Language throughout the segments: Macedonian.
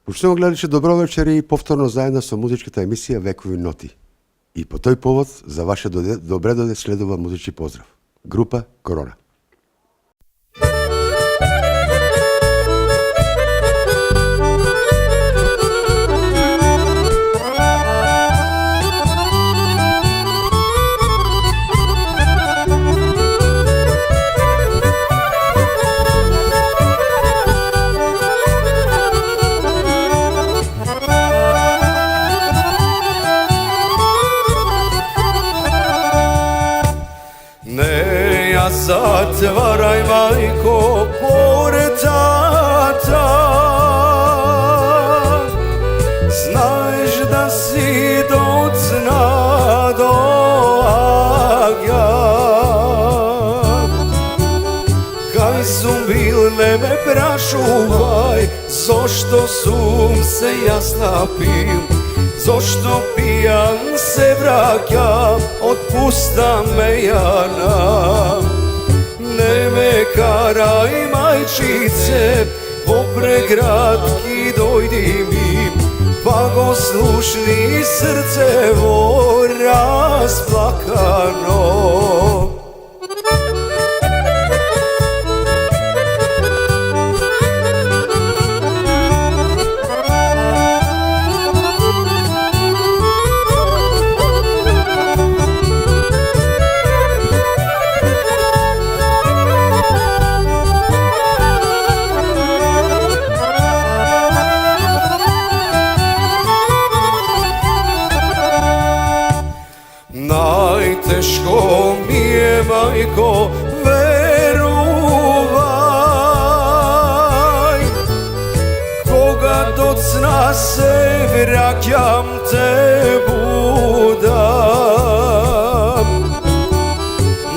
Почнемо гледачи, добро вечер и повторно заедно со музичката емисија Векови ноти. И по тој повод за ваше добре доде следува музички поздрав. Група Корона. Zatvaraj, majko, portata. Znaš da si docna do agja. Kaj sum bil, ne me prašuvaj, zašto sum se jaz napil, zašto pijan se vraćam, otpusta me Jana. Ne me karaj, majčice, po pregradki dojdi mi, pa go slušni srcevo rasplakano. Teško mi je, majko, veruvaj, koga docna se vraćam te budam.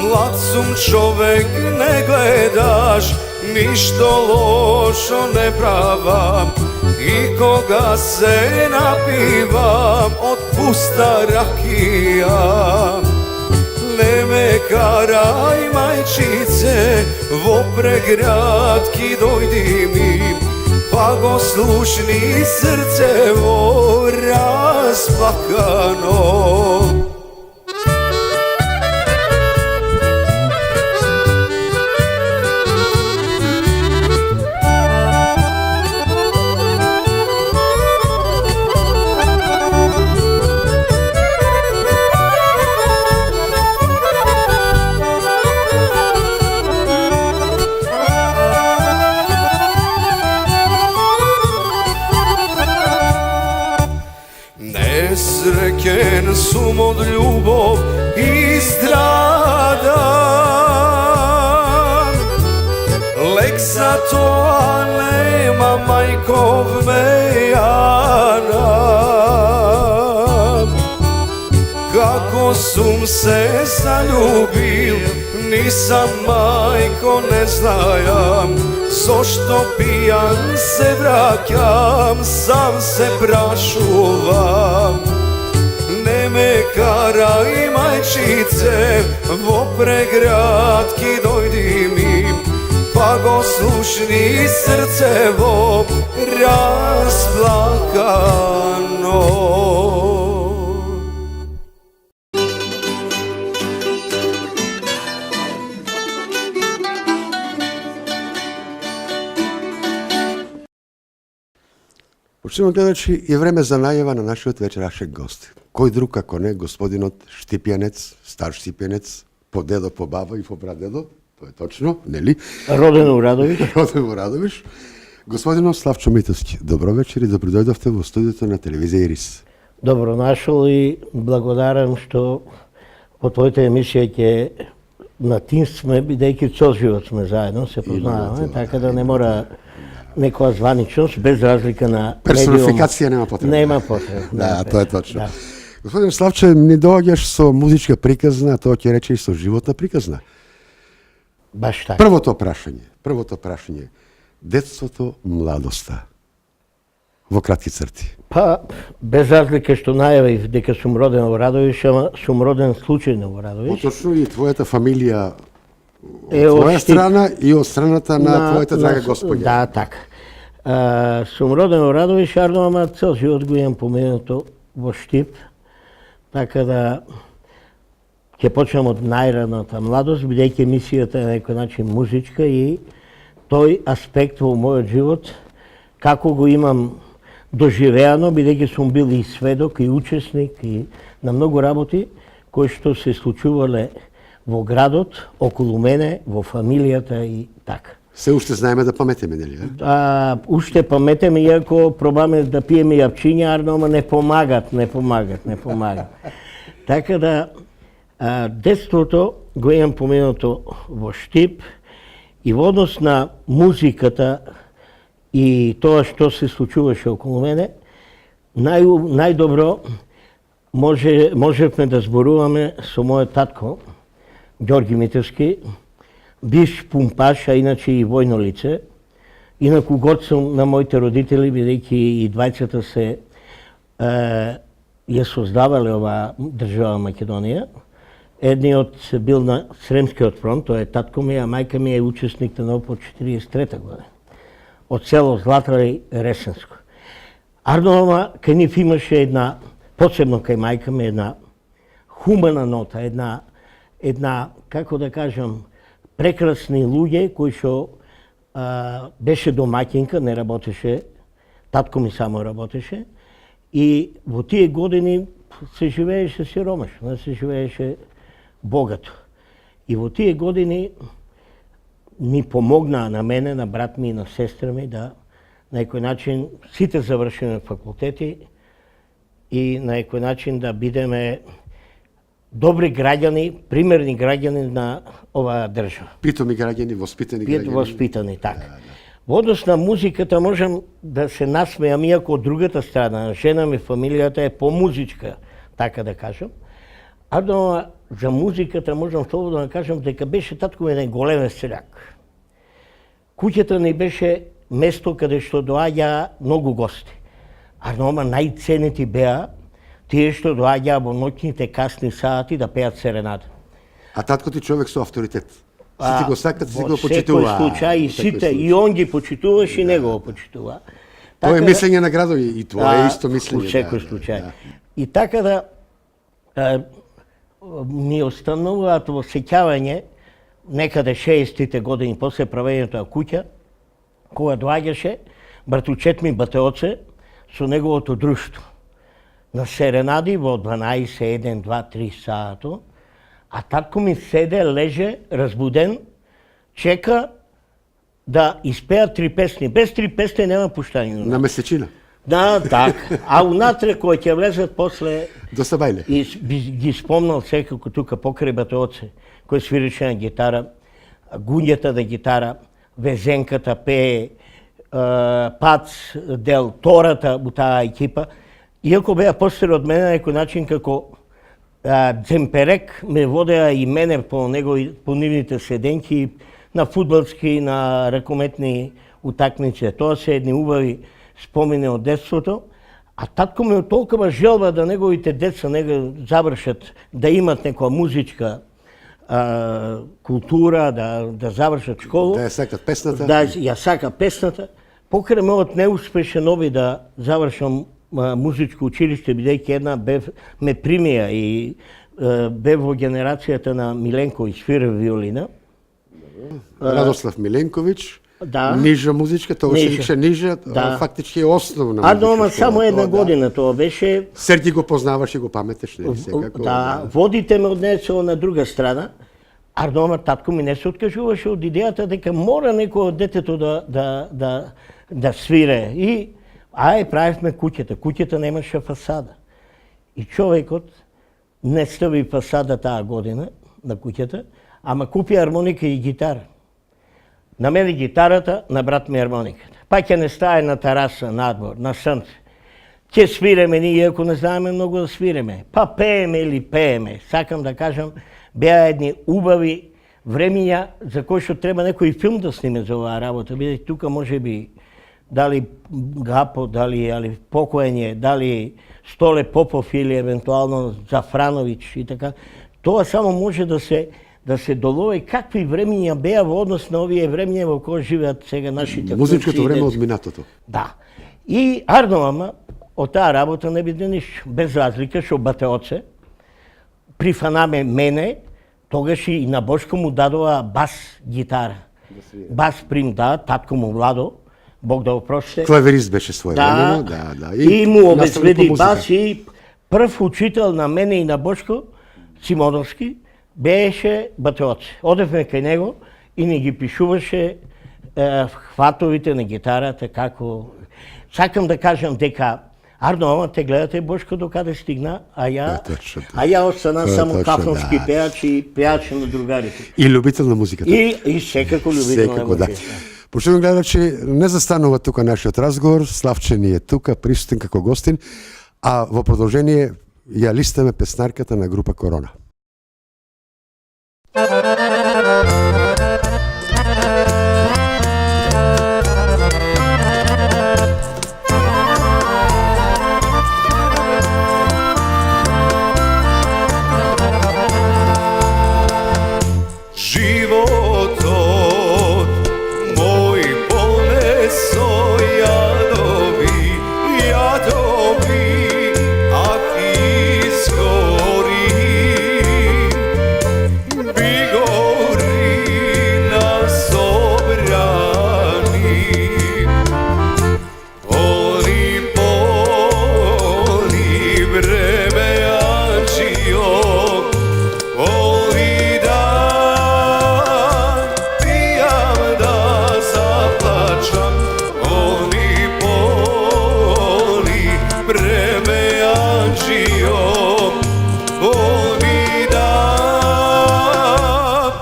Mlad sum čovek, ne gledaš, ništo lošo ne pravam, i koga se napivam, otpusta rakijam. Ne me karaj, majčice, vo pregradki dojdi mi, pa go slušni srcevo rasplakano. Nesrećen sum od ljubov i stradan, lek za to, a nema majkov me Jana. Kako sum se zaljubil, nisam, majko, ne znajam, zašto pijan se vraćam, sam se prašuvam. Ne me karaj, majčice, vo pregradki dojdi mi, pa go slušni srcevo rasplakano. Почнемо гледачи, е време за најава на нашиот вечерашен гост. Кој друг како не господинот Штипјанец, стар Штипјанец, по дедо, по баба и по прадедо, тоа е точно, нели? Роден у Радовиш. Роден у Радовиш. Господинот Славчо Митовски, добро вечер и добро дојдовте во студиото на телевизија Ирис. Добро нашол и благодарам што по твојата емисија ќе на тим сме, бидејќи цел живот сме заедно, се познаваме, така да не мора некоја званичност, без разлика на персонификација нема потреба. Нема потреба. Да, тоа е точно. Да. Господин Славче, не доаѓаш со музичка приказна, тоа ќе рече и со животна приказна. Баш така. Првото прашање. Детството, младоста. Во кратки црти. Па, без разлика што најавив дека сум роден во Радовиш, ама сум роден случајно во Радовиш. Точно и твојата фамилија од твоја страна и од страната на твојата драга господја. Да, така. Сум роден во Радовиш, Арно, ама цел живот го имам поменато во Штип, така да ќе почнем од најраната младост, бидејќи емисијата е на некој начин музичка и тој аспект во мојот живот, како го имам доживеано, бидејќи сум бил и сведок, и учесник, и на многу работи, кои што се случувале во градот, околу мене, во фамилијата и така. Се уште знаеме да паметиме, нели? Уште паметеме, иако пробаме да пиеме јапчиња, Арно, ама не помагат. Така да, детството го имам поменато во Штип и во однос на музиката и тоа што се случуваше околу мене, најдобро можевме да зборуваме со мојот татко, Ѓорги Митевски, бивш пумпаш, а иначе и војно лице. Инаку горд сум на моите родители, бидејќи и двајцата се ја создавале оваа држава Македонија. Едниот бил на Сремскиот фронт, тоа е татко ми, а мајка ми е учесник на НОП од 43 година. Од село Златари, Ресенско. Арно, кај нив имаше една, посебно кај мајка ми, една хумана нота, една, како да кажам, прекрасни луѓе кои што беше домаќинка, не работеше, татко ми само работеше, и во тие години се живееше сиромашно, не се живееше богато. И во тие години ни помогнаа на мене, на брат ми и на сестра ми да на некој начин сите завршиме факултети и на некој начин да бидеме добри граѓани, примерни граѓани на оваа држава. Питоми граѓани, воспитани граѓани. Воспитани, така. Во однос на музиката можам да се насмеам, иако од другата страна, жена ми, фамилијата е помузичка, така да кажам. Но за музиката можам слободно да кажам дека беше татко ми еден голем веселјак. Куќата ни беше место каде што доаѓа многу гости. Ама најценети беа тие што доаѓаа во ноќните касни сати да пеат серенада. А татко ти човек со авторитет. Сите го сакат, сите го почитуваа. Во секој случај и сите, и он ги почитуваше и него го почитува. Тоа е мислење на градови и тоа е исто мислење. Во секој случај. И така да ми остануваат во сеќавање некаде 60-тите години после правењето на куќа, кога доаѓаше братучет ми Батеоце со неговото друштво на серенади во 12, 1, 2, 3 сато, а татко ми седе, леже, разбуден, чека да испеат 3 песни. Без 3 песни нема пуштање. На месечина. Да, така. А унатре кои ќе влезат после... Доста бајле. И ги спомнал секако тука покрај Батеоце, кој свиреше на гитара, гуњата на гитара, везенката пее, Пац дел, Тората, у таа екипа. Иако беа постари од мене на некој начин како Дземперек ме водеа и мене по нивните седенки на фудбалски, на ракометни утакмици. Тоа се едни убави спомени од детството. А татко ми толкова желба да неговите деца завршат, да имат некоја музичка култура, да завршат школа. Да ја сакат песната. Да ја сака песната. Покрај мојот неуспешен оби да завршам музичко училиште, бидејќи една ме примија и бев во генерацијата на Миленко и свира виолина. Радослав Миленковиќ, да. Нижа музичка, тоа се викаше Нижа, да. Фактички е основна музичка. Ама само една година тоа беше. Серги го познаваш и го паметеш, нели секако. Да, водите ме однесува на друга страна. Ама татко ми не се откажуваше од идејата дека мора некој од детето да свире. И правевме куќата. Куќата немаше фасада. И човекот не стави фасада таа година на куќата, ама купи армоника и гитара. На мене гитарата, на брат ми армониката. Па ќе не стае на тераса, надвор, на сонце. Ќе свиреме ние, ако не знаеме многу да свиреме. Па пееме или пееме. Сакам да кажам, беа едни убави времиња за кои што треба некој филм да сниме за оваа работа. Бидејќи тука може би дали Гапо, дали покојање, дали Столе Попов или евентуално Зафрановиќ и така. Тоа само може да се долови какви времења беа во однос на овие времења во кои живеат сега нашите Музичкото внуци и време деци. од минатото. Да. И Арнолама од таа работа не биде ништо. Без разлика што Батеоце прифанаме мене, тогаш и на Бошко му дадова бас гитара. Бас прим, да, татко му Владо, Бог да опрости. Клаверист беше своевремено, да. И му наставник обезбеди по музика. бас и прв учител на мене и на Бошко, Симоновски, беше Батеоце. Одевме кај него и ни ги пишуваше хватовите на гитарата, како... Сакам да кажам дека Арно, ама те гледате Бошко докаде стигна, а ја остана само кафнски пеач и пеач на другарите. И любител на музиката. И секако любител на музиката. Почитувани гледачи, не застанува тука нашиот разговор, Славче ни е тука, присутен како гостин, а во продолжение ја листаме песнарката на група Корона. Životot moj poneso jadovi, a izgori, bigori nas obrani. Poli vreme jačio, poli dan, pijam da zaplačam. Poli vreme jačio, poli dan,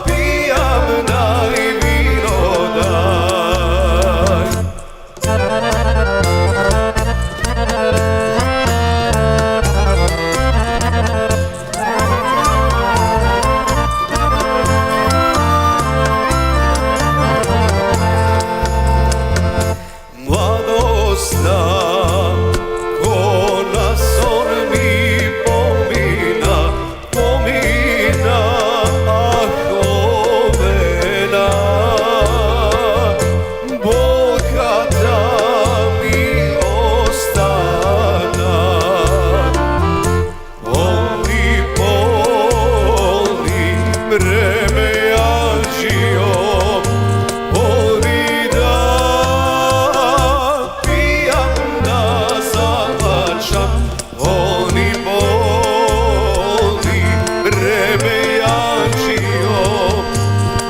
pijam da i vino daj. Mladosta, ko na son mi pomina, ovena. Bogata mi ostana, poli vreme jačio, poli dan, pijam da zaplačam. Poli vreme jačio,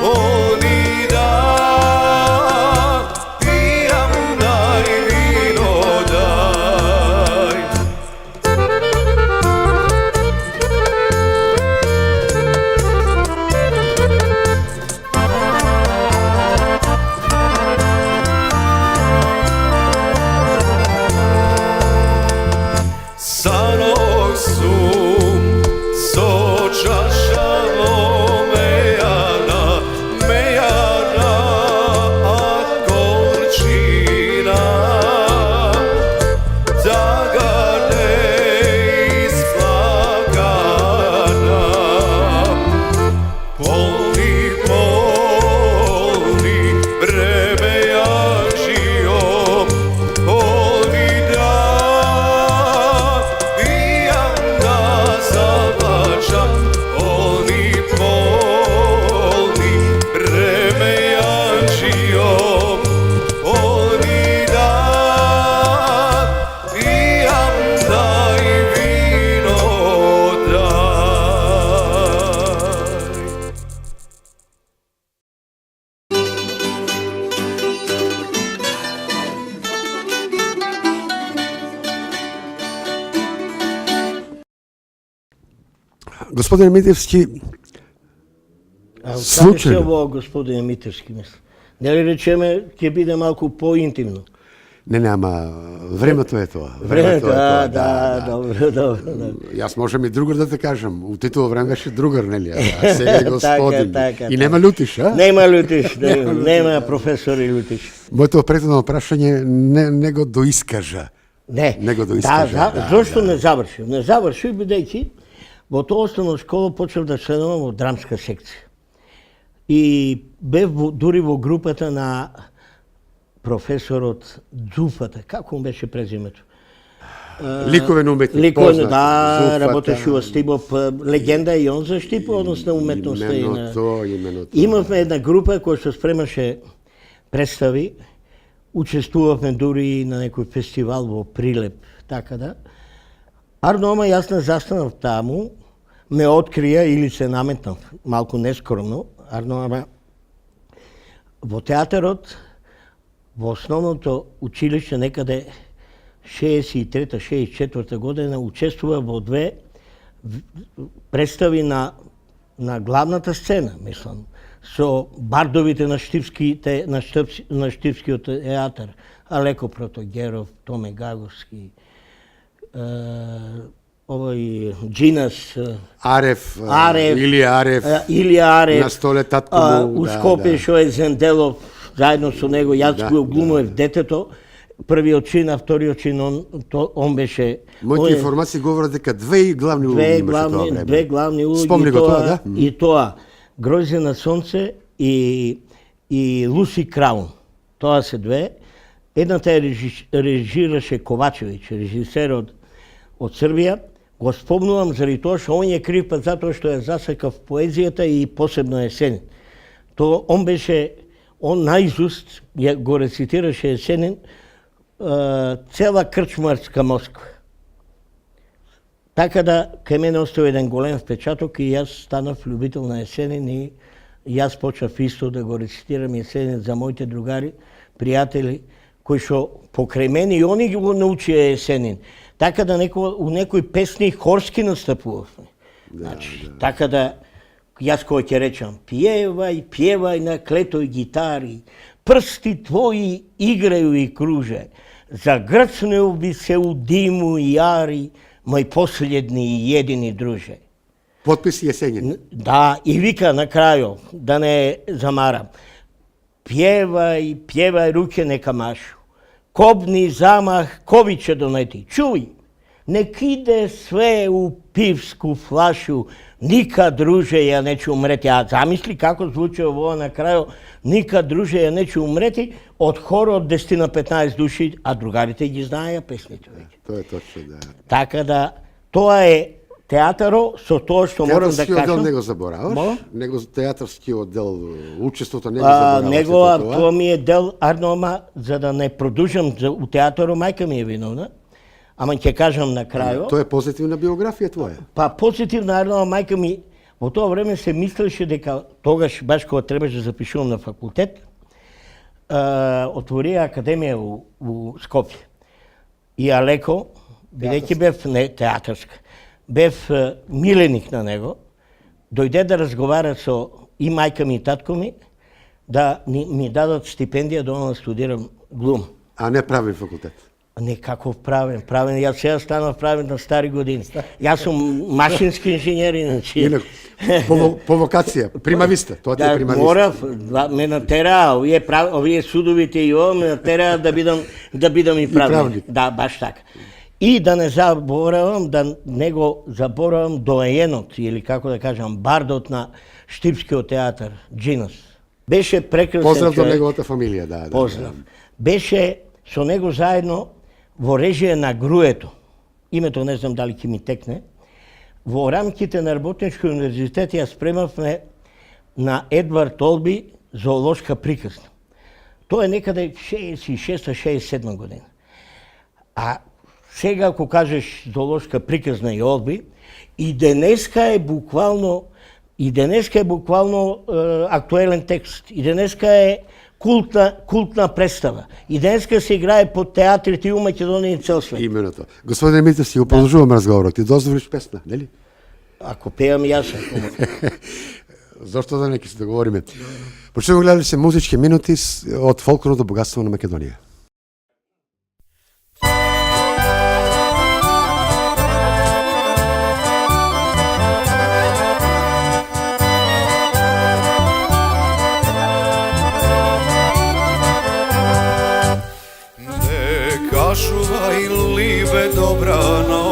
poli dan, pijam da i vino daj. Sanog sum, so čašalo mejana, a gorčina, da ga ne isplakana. Poli vreme jačio, poli dan, pijam da zaplačam. Poli vreme jačio, poli dan, pijam da i vino daj. Господине Митевски, А случајно. се во господине Митевски мислам. Нели речеме ќе биде малку поинтимно. Не, ама времето е тоа. Времето, е тоа, добро. Јас можам и другар да те кажам. У титуло време беше другар, нели? А сега е господин. Така, И нема лютиш, а? Нема лютиш, нема професори лютиш. Моето претhodно прашање не го доискажа. Не го доискажа. Зошто не завршив? Не завршив бидејќи во тоа основна школа почнав да членувам во драмска секција. И бев дури во групата на професорот Дзуфата. Како му беше презимето? Ликовен уметник, Ликовен, познат. да, Зуфата. работеше во Стибов. Легенда е и он за Штипо, однос на уметноста. Именно то. Имавме една група која што спремаше представи. Учествувавме дури на некој фестивал во Прилеп, така да. Арно Ома, јас не застанав таму, ме открија или се наметнав, малку нескромно. Арно Ома, во театарот, во основното училиште некаде 63-64 година учествува во две представи на главната сцена, мислам, со бардовите на Штипскиот театар, Алеко Протогеров, Томе Гаговски, овој Джинас, Арев, Илија Арев, на столе татко му. у Скопје што е Зенделов, заедно со него, јас го глумував детето, првиот чин, а вториот чин, он беше... Моите информации говорат дека две главни улоги имаше тоа време. Две главни улоги. Спомни го тоа, да? И тоа, Гроздје на сонце и Луси Краун. Тоа се две. Едната е режираше Ковачевиќ, режисер од Србија. Го спомнувам заради тоа што он е крив па затоа што ја засекав поезијата и посебно Есенин. Он наизуст го рецитираше Есенин цела крчмарска Москва. Така да, кај мене остави еден голем впечаток и јас станав љубител на Есенин и јас почнав исто да го рецитирам Есенин за моите другари, пријатели, кои што покрај мене и они го научија Есенин. Така да у некои песни хорски настапувавме. Значи, така да, јас кој ќе речам, пјевај на клетој гитари, прсти твои играју и круже, загрцнеу би се у диму и јари, мој последни и едини друже. Потпис Есенин. Да, и вика на крајо, да не замарам, пјевај, руке нека машу, кобни замах, кови ќе донети, чуј, нек иде све у пивску флашу, никад друже ја не ќе умрети. А замисли како звучи ово на крајо, никад друже ја не ќе умрети, од хор од 10 на 15 души, а другарите ги знаеја песните веќе. Тоа е точно, да. Така да, тоа е театаро, со тоа што морам да кажам. Театарски оддел не го забораваш? Него театарски оддел, учеството не го забораваш? Тоа ми е дел, Арно, за да не продужам у театаро, мајка ми е виновна. Ама ќе кажам на крајо. Тоа е позитивна биографија твоја. Па позитивна, Арно, мајка ми во тоа време се мислеше дека тогаш баш кога требаше да запишувам на факултет, отворија академија у Скопје. И Алеко, бидејќи бев не театарска, бев миленик на него, дојде да разговара со и мајка ми и татко ми, да ми дадат стипендија да студирам глум. А не правен факултет? Не каков правен, јас сега станав правен на стари години. Јас сум машински инженер, иначе. По вокација, примависта, тоа ти е примависта. Морав, ме натераа, овие судовите и ова ме натераа да бидам и правник. Да, баш така. И да не заборавам, да не го заборавам доаенот, или како да кажам, бардот на Штипскиот театар, Джинас. Беше прекрасен човек. Поздрав до неговата фамилија, да. Поздрав. Беше со него заедно во режија на Груето. Името не знам дали ќе ми текне. Во рамките на Работнички универзитет ја спремавме на Едвард Олби зоолошка приказна. Тоа е некаде 66-67 година. А сега ако кажеш зоолошка приказна и Олби, и денеска е буквално актуелен текст. И денеска е култна представа. И денеска се играе по театрите и у Македонија и цел свет. Именно тоа. Господин Митев, си го продолжувам разговорот. Ти дозволиш песна, нели? Ако пеам јас. Зошто да не ќе се договориме? Почнемо гледали се музички минути од фолклорното богатство на Македонија. Kašuvaj libe dobrano,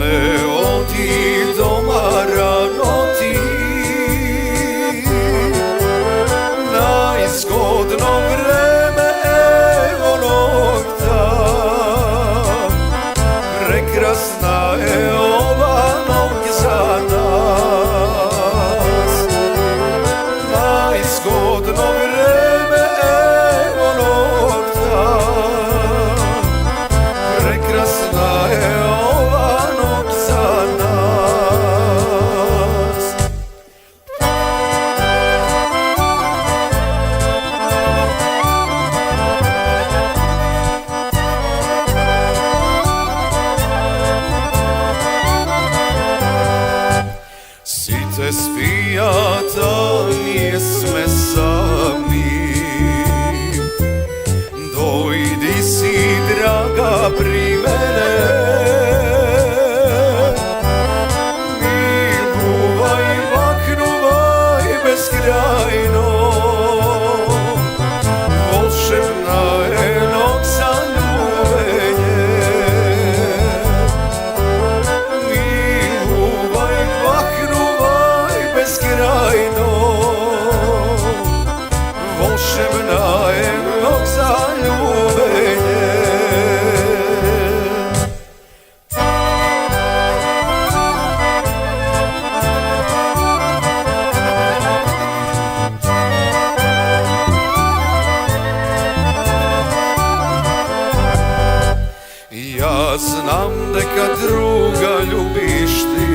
ne odi doma rano, neka druga ljubiš ti.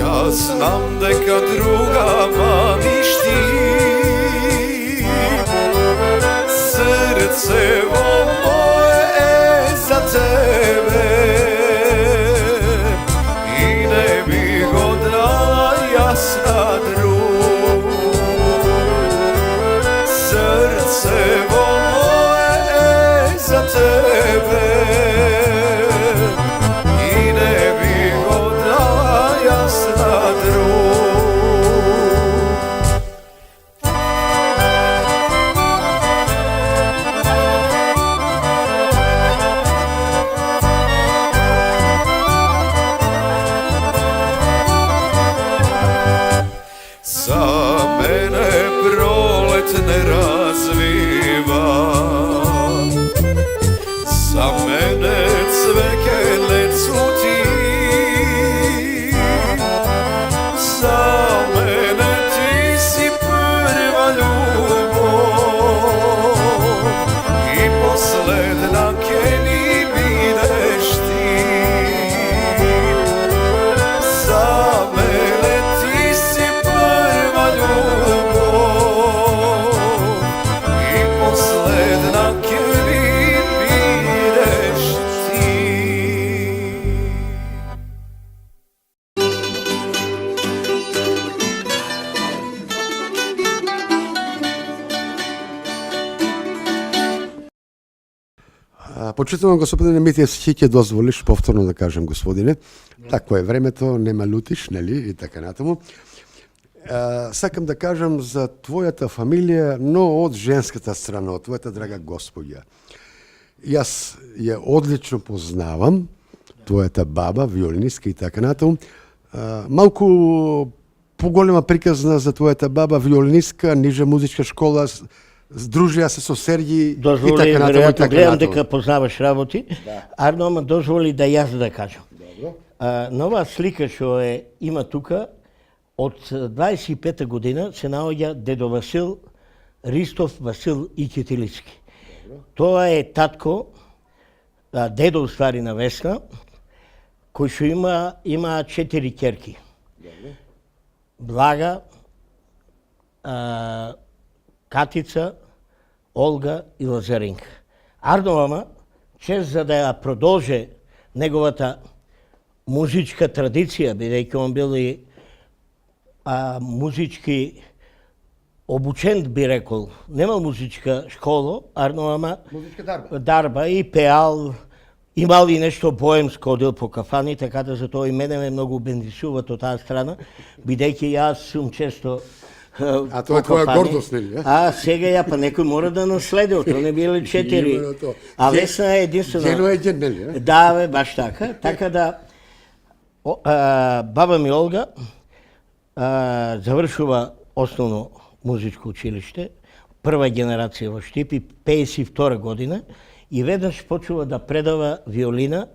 Ja znam neka druga mamiš ti. Srce moje za tebe i ne bi go dala jasna drug. Srce moje za tebe i ne bi go dala jasna drug. Za mene prolet ne razviva, za mene cveke ne cvuti, za mene ti si prva ljubav i posledna keni bideš ti. Za mene ti si prva ljubav i posledna keni bideš ti. Почитувам господине Митија, си ќе дозволиш повторно да кажем господине, тако е времето, нема лутиш, нели, и така натаму. Сакам да кажам за твојата фамилија, но од женската страна, од твојата драга господја. Јас ја одлично познавам, твојата баба, виолинистка и така натаму. Малку поголема приказна за твојата баба, виолинистка, ниже музичка школа, здружија се со Сергиј и Дозволи, така натаму. веројатно, гледам дека познаваш работи. Арно, ама дозволи да јас да кажам. Нова слика што има тука, од 25-та година се наоѓа дедо Васил Ристов Васил Икетилицки. Тоа е татко, дедо уствари на Весна, кој што има 4 ќерки. Блага, Катица, Олга и Лазаринка. Арнова, чест за да ја продолже неговата музичка традиција, бидејќи он бил и музички обучен, би рекол. Немал музичка школа, Арнова, Музичка дарба и пеал, имал и нешто боемско, одел по кафани, така да затоа и мене ме многу бендисуват од таа страна, бидејќи јас сум често А тоа е твоја гордост, нели? Сега ја, па некој мора да наследи, тоа не биле 4. А Весна е единствено. Гено е ген, нели? Да, бе, баш така. Така да, баба ми Олга завршува основно музичко училиште, прва генерација во Штипи, 52 година, и веднаш почува да предава виолина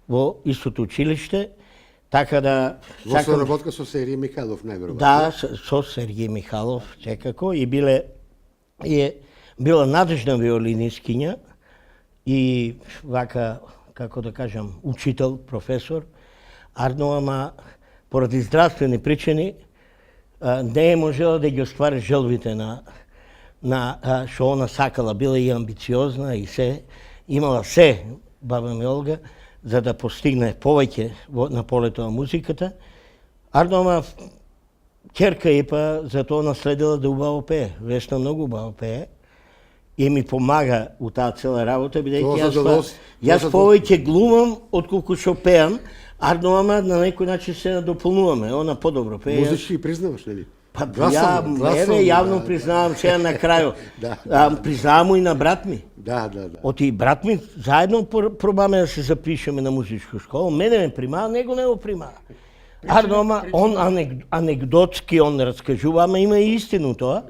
во истото училиште, така да... Во соработка со Сергиј Михайлов, најверојатно. Да, со Сергиј Михайлов, секако, и била надежна виолинисткиња и вака, како да кажам, учител, професор. Арно, ама поради здравствени причини не е можела да ги оствари желбите на што она сакала, била и амбициозна и се, имала се, баба ми Олга, за да постигне повеќе на полето на музиката. Арно, ќерка и па затоа наследила да убаво пее. Весна многу убаво пее и ми помага у таа цела работа, бидејќи јас повеќе глумам отколку што пеам. Арно, ама на некој начин се дополнуваме, она подобро пее. Музички признаваш, нели? Па ја јавно признавам сега на крајот. Признавам и на брат ми. Да. Оти брат ми заедно пробаме да се запишеме на музичка школа. Мене ме примава, него не го примава. Арно, он анекдотски он раскажува, ама има и истину тоа.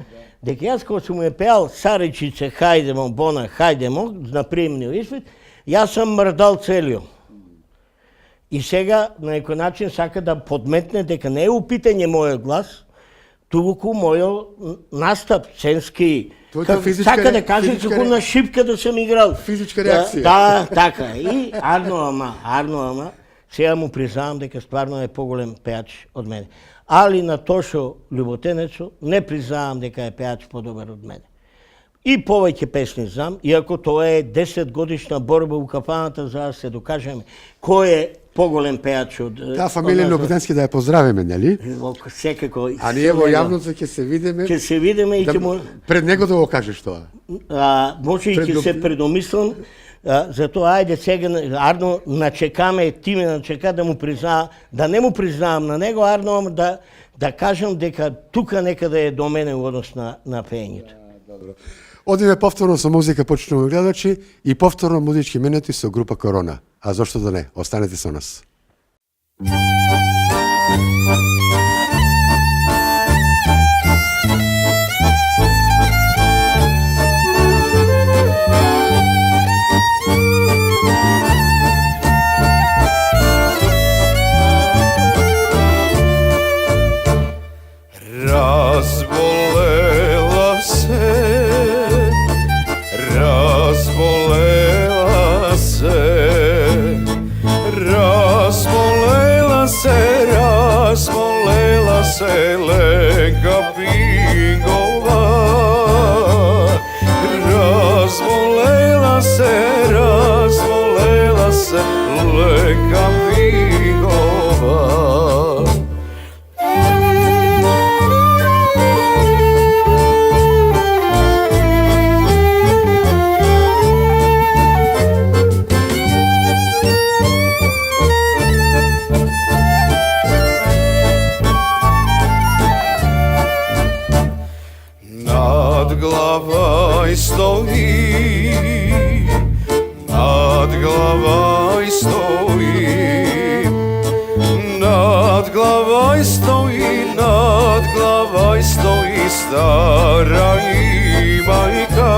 Дека јас кога сум ја пеал Саричице, хајдемо, Бона, хајдемо, на приемниот испит, јас сам мрдал целиот. И сега на некој начин сака да подметне дека не е у питање мојот глас, толку мојот настап, сценски, Твојата физичка сака да каже физичка како на шипка да сум играл. Физичка реакција. Да, така. И Арно Ама, сега му признавам дека стварно е поголем пеач од мене. Али на Тошо Љуботенецо не признавам дека е пеач подобар од мене. И повеќе песни знам, иако тоа е 10 годишна борба у кафаната за да се докажеме кој е поголем пеач од... Таа фамилија Љуботенски да ја поздравиме, нели? Секако. А ние во јавното ќе се видиме. Ќе се видиме и ќе му... Пред него да го кажеш тоа. Може и ќе се предомислам, затоа ајде сега Арно начекаме, ти ме начека да му признаа, да не му признавам на него Арно, да кажам дека тука некаде е до мене во однос на пеењето. Добро. Одиме повторно со музика, почнуваме гледачи и повторно музички минути со група Корона. А зошто да не? Останете со нас. Разболела се lega pingova. Razvolela se lega pingova. Nad glavaj stoji stara i majka.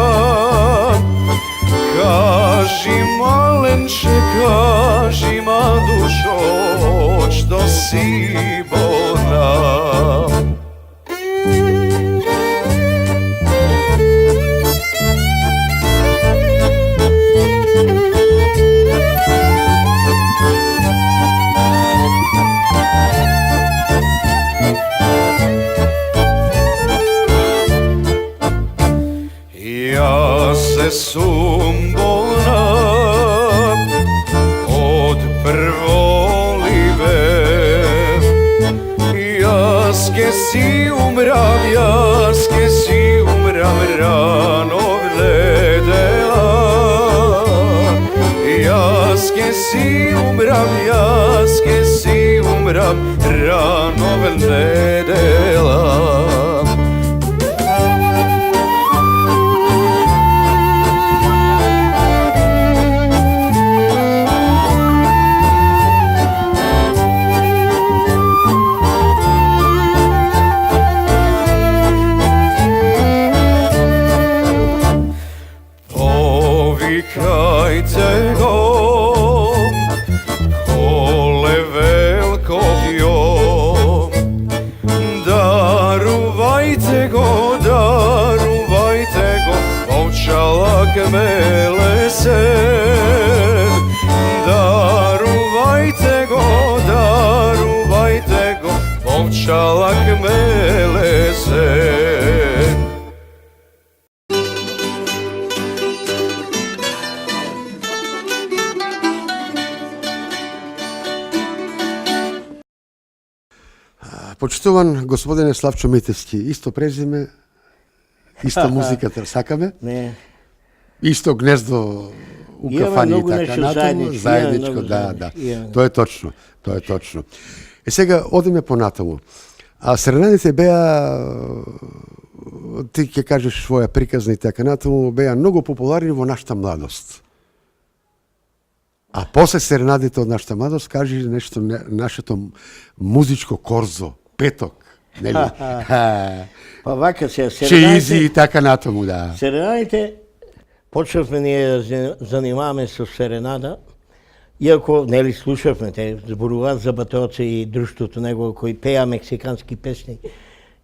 Kaži malenče, kaži ma dušo, što si bolna. Sum bolna od prvolive. Jaske si umrav rano vledela. Jaske si umrav rano vledela. Povikajte go, kole velkog jo. Daruvajte go, ovčalak melesen. Daruvajte go, ovčalak melesen. Почитуван господине Славчо Митевски, исто презиме, исто музиката сакаме, Не. исто гнездо у кафани и така натаму, заедничко, да. Тоа е точно, Е сега одиме понатаму. А серенадите беа, ти ќе кажеш своја приказна и така натаму, беа многу популарни во нашата младост. А после серенадите од нашата младост, кажи нешто нашето музичко корзо, петок, нели? Па вака се Чизи и така натаму, да. Серенадите, почнавме ние да се занимаваме со серенада, иако нели слушавме, те зборуваат за Батоце и друштвото негово кои пеа мексикански песни.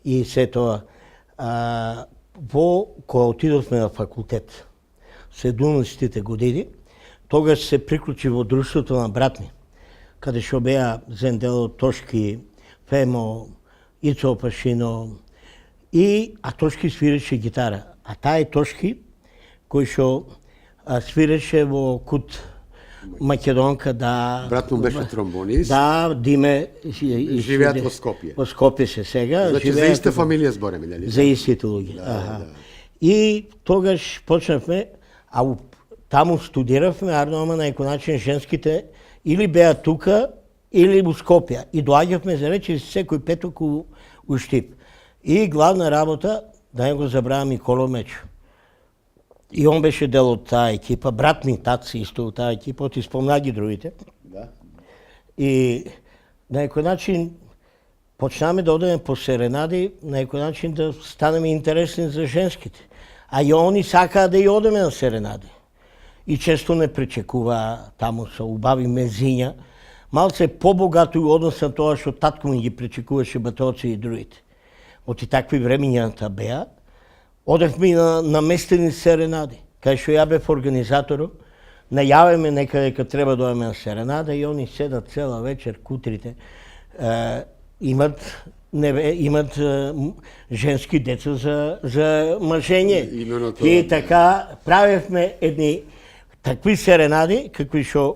и се тоа. Кога отидовме на факултет, 17-тите години, тогаш се приклучи во друштвото на братни, каде што беа Зендело, Тошки, Фемо, Ицо Пашино, а Тошки свиреше гитара. А тај Тошки, кој што свиреше во Кут Македонка, да... Брат му беше тромбонист. Да, Диме... Живеат во Скопје. Во Скопје се сега. Значи за иста фамилија збореме, нели? За истите луѓе. И тогаш почнавме, таму студиравме, ама на некој начин женските или беа тука, или во Скопје. И доаѓавме за речи секој петок у Штип. И главна работа, да не го забравам, и Коло Мечо. И он беше дел од таа екипа, брат ми Таци исто од таа екипа, ти спомна ги другите. Да. И на некој начин почнаме да одеме по серенади, на некој начин да станеме интересни за женските. А и они сакаа да и одеме на серенади. И често не пречекува таму со убави мезиња, малце побогато и однос на тоа што татко ми ги пречекуваше батоци и другите. Од и такви времењата беа, одевме на наместени серенади, кај што ја бев организаторот, најавиме некаде дека треба да одеме на серенада и они седат цела вечер кутрите, имат женски деца за мажење. И така правевме едни такви серенади, какви што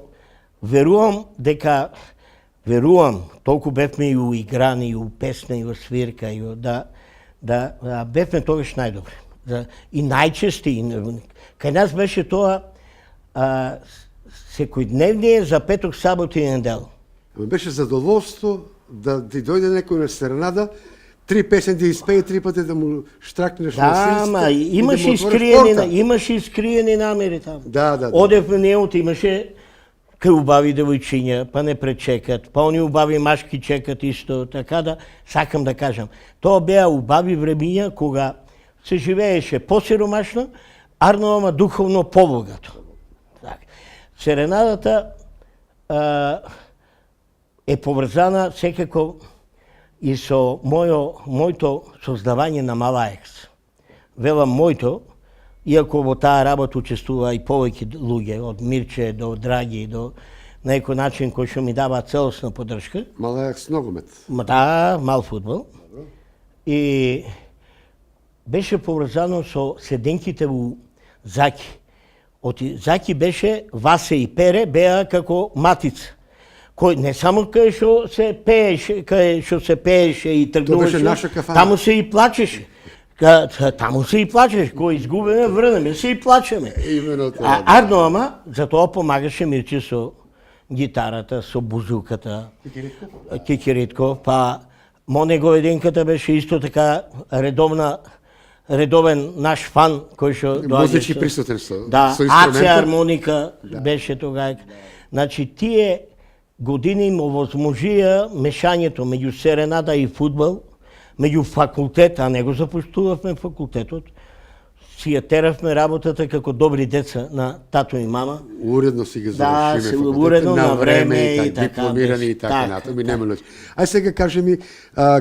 верувам, толку бевме и у играни, и у песна, и у свирка, и бевме тогаш најдобри. И најчести. Кај нас беше тоа секојдневние за петок, сабот и недел. Беше задоволство да ти дојде некој на серенада, 3 песни да испее, 3 пати да му штракнеш на срцето. Да, имаше искриени намери таму. Да. Одевме неот, имаше кај убави девојчиња, па не пречекат, па они убави машки чекат исто, така да, сакам да кажам. Тоа беа убави времиња кога се живееше посиромашно, ама духовно побогато. Серенадата е поврзана секако и со моето создавање на Малаекс. Велам моето, иако во таа работа учествува и повеќе луѓе, од Мирче до Драги, до на некој начин кој што ми дава целосна поддршка. Малаекс ногомет. Да, мал фудбал. И беше поврзано со седенките во Заки. Заки беше Васе и Пере, беа како матица. Кој не само кај што се пееше и тргнуваше, таму се и плачеше. Кој изгубеме, врнеме се и плачеме. Ама, за тоа помагаше Мирче со гитарата, со бузуката, Кикиритков, па Монеговеденката беше исто така редовен наш фан кој што доаѓаше. Музички присутен со инструмента. Аце армоника беше тогаш. Значи тие години му овозможија мешањето меѓу серенада и фудбал, меѓу факултет, а не го запуштувавме факултетот, си ја теравме работата како добри деца на тато и мама. Уредно си ги завршиме факултет, уредно, на време и така. Дипломирани и така натаму, и нема луѓе. Ај сега кажи ми,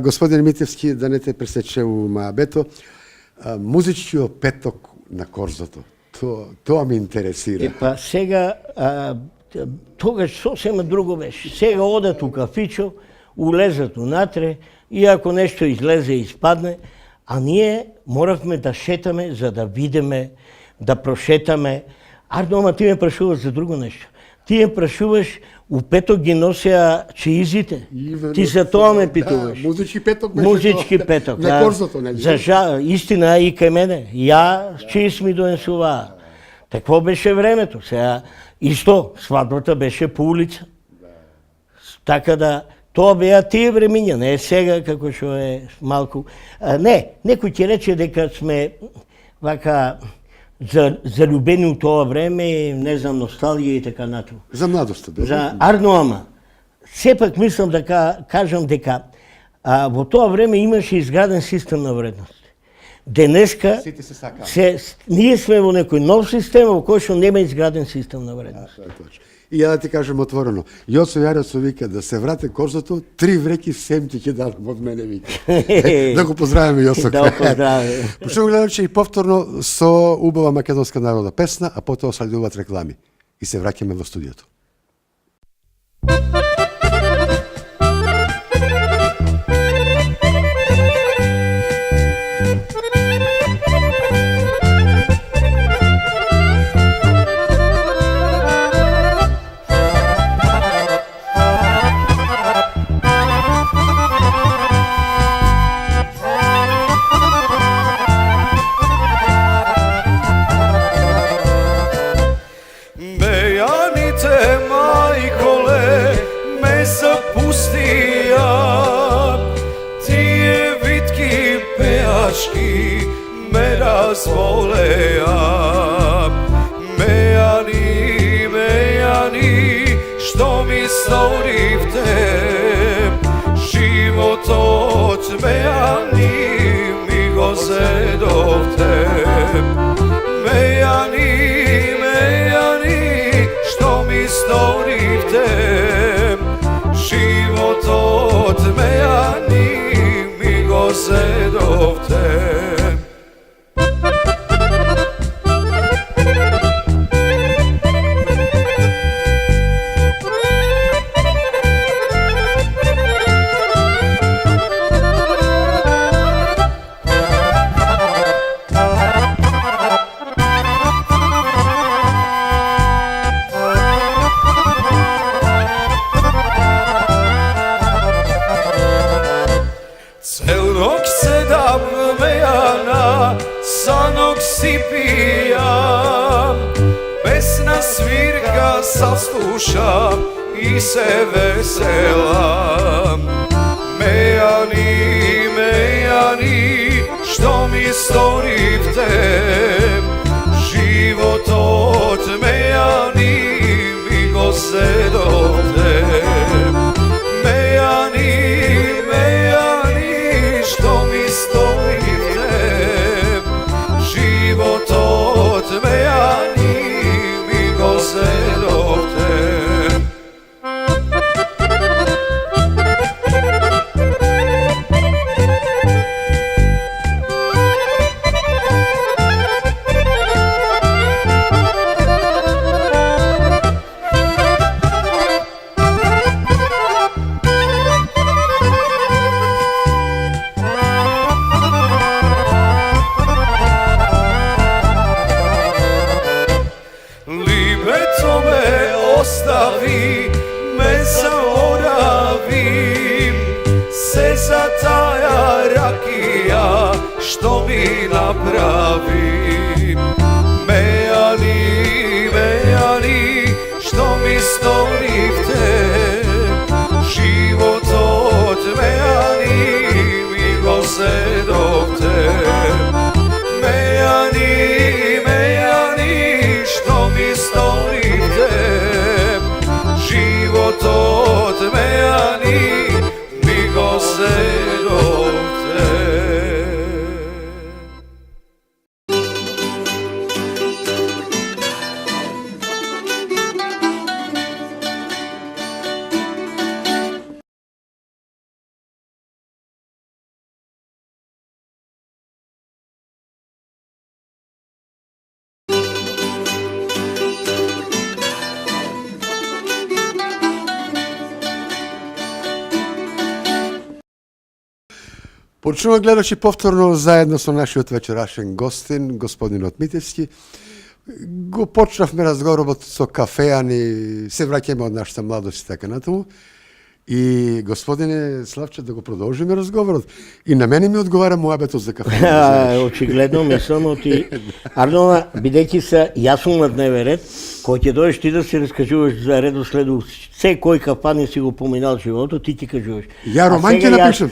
господин Митевски, да не те пресечевам, бето, музичкиот петок на Корзото. Тоа ме интересира. Па сега, тогаш сосема друго беше. Сега одат у кафичо, улезат унатре, и ако нешто излезе и испадне, а ние моравме да шетаме за да видиме, да прошетаме. Ама ти ме прашуваш за друго нешто. Ти ме прашуваш, у петок ги носеа чиизите. Ти за тоа ме питуваш. Музички петок беше Музички петок. На Корзото, нели? Истина и кај мене. Ја чииз ми донесуваа. Такво беше времето. Сега исто, свадбата беше по улица. Така да, тоа беа тие времиња, не е сега како што е малку. Некој ќе рече дека сме вака залюбени у тоа време, не знам, носталгија и така натаму. За младоста бе. Ама, сепак мислам да кажам дека во тоа време имаше изграден систем на вредности. Денеска ние сме во некој нов систем во кој што нема изграден систем на вредности. И ја да ти кажем отворено, Јоцо Јарецо вика да се врате козото, 3 вреки всем ти ќе дадам од мене, вика. Да го поздравиме Јосо. Да го поздравиме. Почнемо гледачи и повторно со убава македонска народна песна, а потоа следуваат реклами. И се враќаме во студиото. Bejanite, majkole, me zapustija, tije vitki pejački me razvoleja. Mejani, mejani, što mi storivte, život od mejani mi go zedovte. Mejani, što mi storivte, život od mejani mi go zedovte. Celnog 7 mejana, sanog si pijam, pesna svirka saslušam i se veselam. Mejani, mejani, što mi storivte, život od mejani mi go zedovte. Mejani, što mi storivte, život od mejani mi go zedovte. Libeto me ostavi, me zaboravim, se zataja rakija, što mi napravim. Mejani, mejani, što mi storivte, život od mejani mi go zedovte. Mejani, mejani, što mi storivte, život od mejani mi go zedovte. Почнуваме гледачи повторно заедно со нашиот вечерашен гостин, господинот Митевски. Го почнавме разговорот со кафеани, се враќаме од нашата младост и така натаму. И господине Славче, да го продолжиме разговорот. И на мене ми одговара муабетот за кафеани. Очигледно мислам ти Ардона, бидејќи се јас сум на дневен ред, кој ќе дојдеш ти да се раскажуваш за редоследу секој кафани си го поминал животот, ти ќе кажуваш. Ја роман ќе напишам,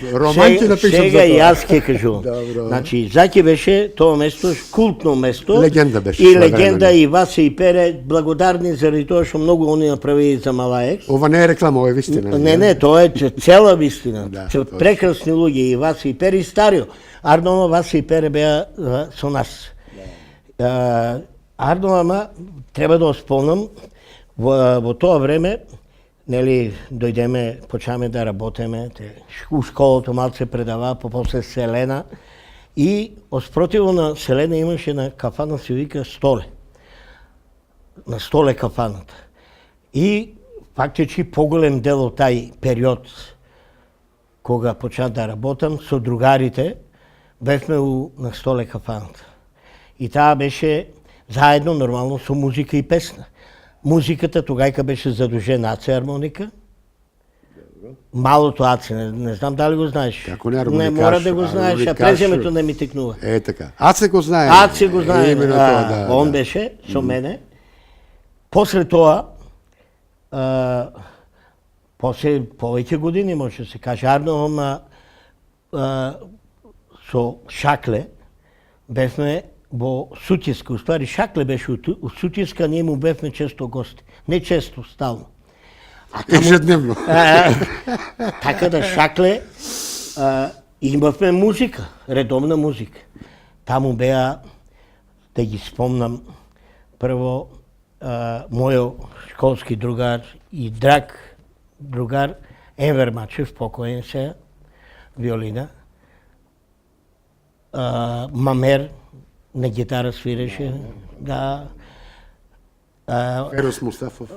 Сега јас ќе кажувам. Добро. Значи, Заќе беше тоа место, култно место. Легенда беше. И легенда и Васе и Пере, благодарни заради тоа што многу они направили за Малаекс. Ова не е реклама, ова е вистина. Не, тоа е цела вистина. Да, прекрасни луѓе и Васе и Пере и Старио. Ардоно, Васе и Пере беа со нас. Ардоно, ама, треба да спомнам, Во тоа време, нели, дојдеме, почнеме да работиме, у школата малце предава, после Селена, и оспротиво на Селена имаше на кафана се вика Столе. На Столе кафаната. И фактички поголем дел од тај период, кога почнав да работам со другарите, бевме на Столе кафаната. И таа беше заедно нормално со музика и песна. Музиката тогајка беше задушена Аце армоника. Малото Аце, не знам дали го знаеш. Како не армоникаш? Не мора да го знаеш, а преземето не ми текнува. Така. Аце го знае. Аце го знае. Именно тоа, Он беше со мене. После тоа, после повеќе години може да се каже, Арно, со Шакле бевме во Сутиска. Уствари Шакле беше у Сутиска, ние му бевме често гости. Не често, стално. Ежедневно. Така да Шакле имавме музика, редовна музика. Таму беа, да ги спомнам, прво мојот школски другар и драг другар Енвер Мачев, покоен се, виолина. Мамер на гитара свиреше, да. Ферос Мустафов.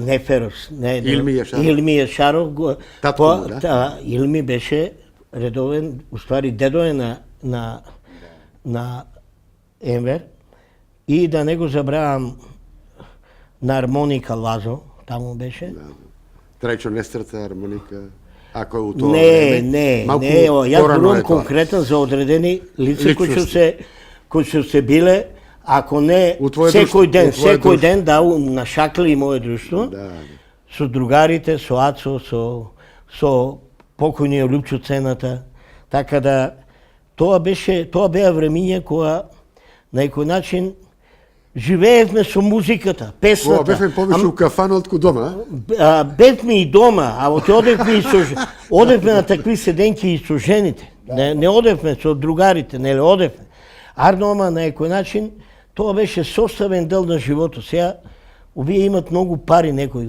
Не Ферос, не. Илми Яшаров. Илми Яшаров. Татко му, да? Илми беше редовен, уствари дедо е на Енвер. И да не го забравам на армоника Лазо, таму беше. Трајчо Нестрата, армоника. Ако е у тоа Не, време. јас говорам конкретно за одредени лица кои што се биле, ако не секој ден да на Шакле и моје друштво, со другарите, со Ацо, со покојниот Лупчо Цената, така да тоа беа времиња која на некој начин живеевме со музиката, песната. Бевме повеќе у кафана отколку дома, Бевме и дома, а одевме на такви седенки и со жените. Не одевме со другарите, нели одевме. Арно, на некој начин, тоа беше составен дел на животот. Сега, овие имат многу пари, некој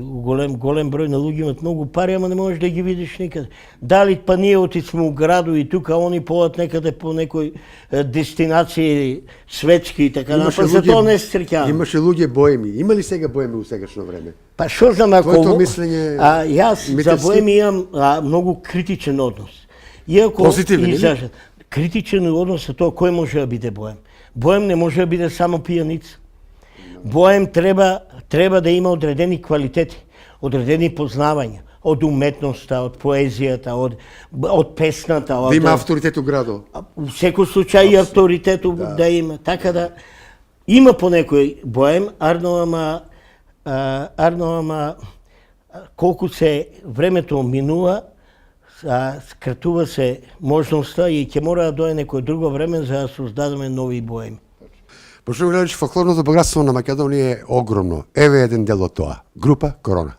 голем број на луѓе имат многу пари, ама не можеш да ги видиш никаде. Дали па ние отидсме у градови тука, они поат некаде по некој дестинации светски и така напред. За тоа не се среќавам. Имаше луѓе боеми. Има ли сега боеми у сегашно време? Па што знам ако... Твоето мислење... Јас за боеми имам многу критичен однос. Иако позитивен, или? Критичен однос е тоа кој може да биде боем. Боем не може да биде само пијаница. Боем треба да има одредени квалитети, одредени познавања, од уметноста, од поезијата, од песната. Да има авторитет у градот. У секој случај и авторитет да има. Така да има по некој боем, Арно, ама колку се времето минува, скратува се можноста и ќе мора да дојде некој друго време за да создадеме нови боеми. Пошто гледаш, фолклорното богатство на Македонија е огромно. Еве еден дел од тоа. Група Корона.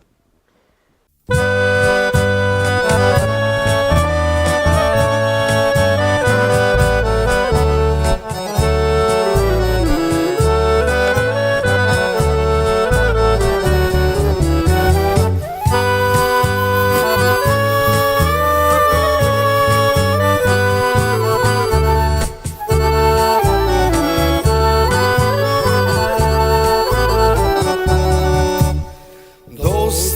Dosta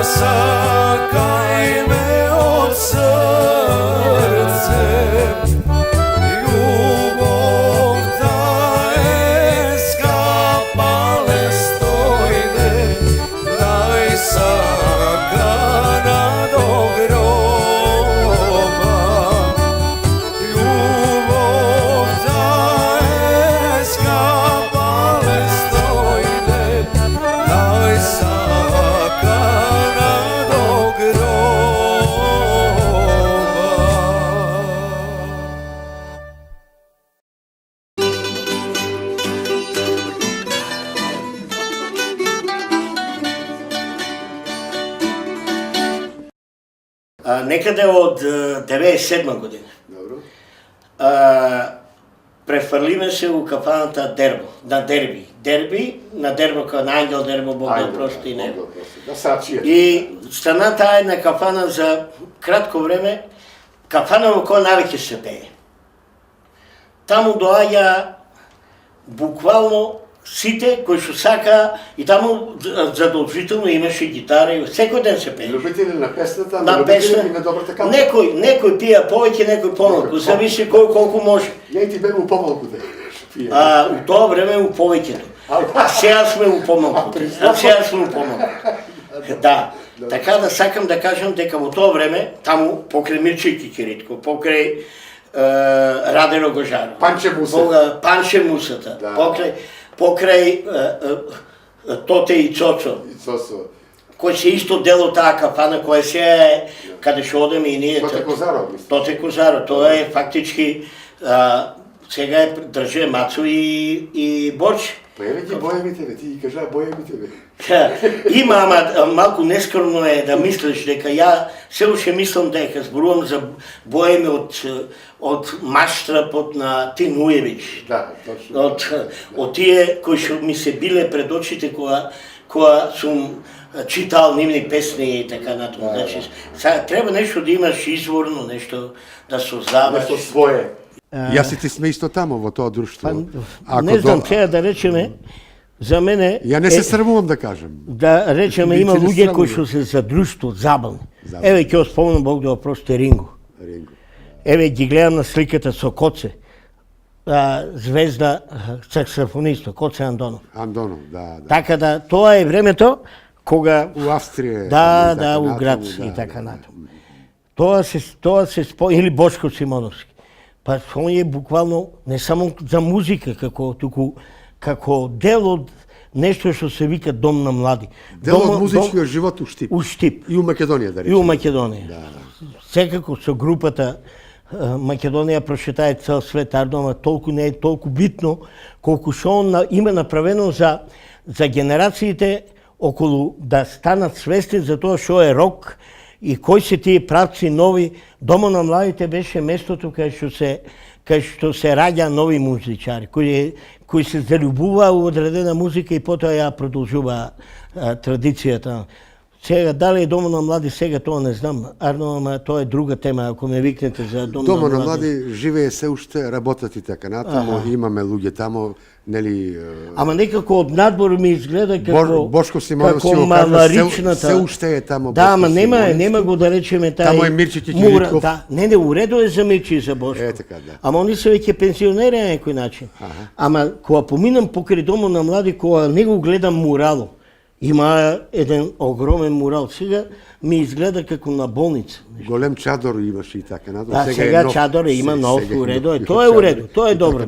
Sakaj me od srce, ljubov ta je skapale stojne, daj sakana do groba. Ljubov ta je skapale stojne, daj sakana do groba. Некъде от 97 година Dobro. префърлиме се у кафаната Дербо, на Дерби, на Дербо, на Ангел Дербо, Бог да прости и него. Da sačije. И стана тая една кафана за кратко време, кафана во која навеќе се пее. Таму доаѓа буквално сите кои што сака и таму задолжително имаше гитара и секој ден се пее. Любители на песната, На любители песна. на добрата кафа. Некој пија повеќе, некој помалку, зависи колку може. Ја и ти бе у помалку да пие. У тоа време у повеќето. А сега сме у помалку. Да. Така да сакам да кажам дека во тоа време, таму покрај Мирче Кикиритко, покрај Раде Рогожаров, Панче Муса. Панче Мусата, Да. покрај Тоте и Цоцо, Сосо. кој се исто дел од таа кафана која се е каде што одеме и ние. Тоте Козаров, мислам. Тоте Козаро, тоа е фактички сега е држи Мацо и Борче. Па еве ги боемите, бе, ти ги кажа боемите, бе. Има, ама малку нескромно е да мислиш дека ја се уште мислам дека зборувам за боеме од Маштрапот на Тин Уевич. Да, точно. Од тие кои што ми се биле пред очите кога сум читал нивни песни и така натаму. Значи, треба нешто да имаш изворно, нешто да создаваш. Нешто свое. Јас и ти сме исто тамо во тоа друштво. Не знам, сега да речеме, за мене Ја не се срамувам да кажам. да речеме Бити има не луѓе срамува. кои што се за друштво забавни. Забавни. Еве ќе спомнам Бог да опрости Ринго. Ринго. Еве ги гледам на сликата со Коце. Звезда саксофонист, Коце Андонов. Андонов, да. Така да тоа е времето кога У Австрија. да, таму и така у натаму, град да, и така да. натаму. Тоа се или Бошко Симоновски. Па он е буквално не само за музика како дел од нешто што се вика Дом на млади. Дел од музичкиот живот у Штип. У Штип. И у Македонија, да И у речем. Македонија. Секако со групата Македонија прошетае цел свет, Ардома, толку не е толку битно, колку што он има направено за генерациите околу да станат свесни за тоа што е рок и кои се тие правци нови. Дома на младите беше местото кај што се раѓа нови музичари, кои се залюбуваа у одредена музика и потоа ја продолжува традицијата. Сега, дали е Дома на млади сега, тоа не знам. Арно, ама тоа е друга тема, ако ме викнете за Дома на млади живее се уште, работат и така натаму, имаме луѓе тамо, нели... Ама некако од надвор ми изгледа како Бошко Симоновски како го кажа, маларичната. се уште е тамо Да, Бошко ама Симоновски. нема го да речеме тај Тамо е Мирче Кикиритков. Да, не, уредо е за Мирче и за Бошко. Е, така, да. Ама они се веќе пенсионери на некој начин. Ама кога поминам покрај Домот на млади, кога не го гледам мурало, има еден огромен мурал. Сега ми изгледа како на болница. Голем чадор имаше и така натаму. Да, сега чадор има нов, уредо е. Тоа е уредо, тоа е добро.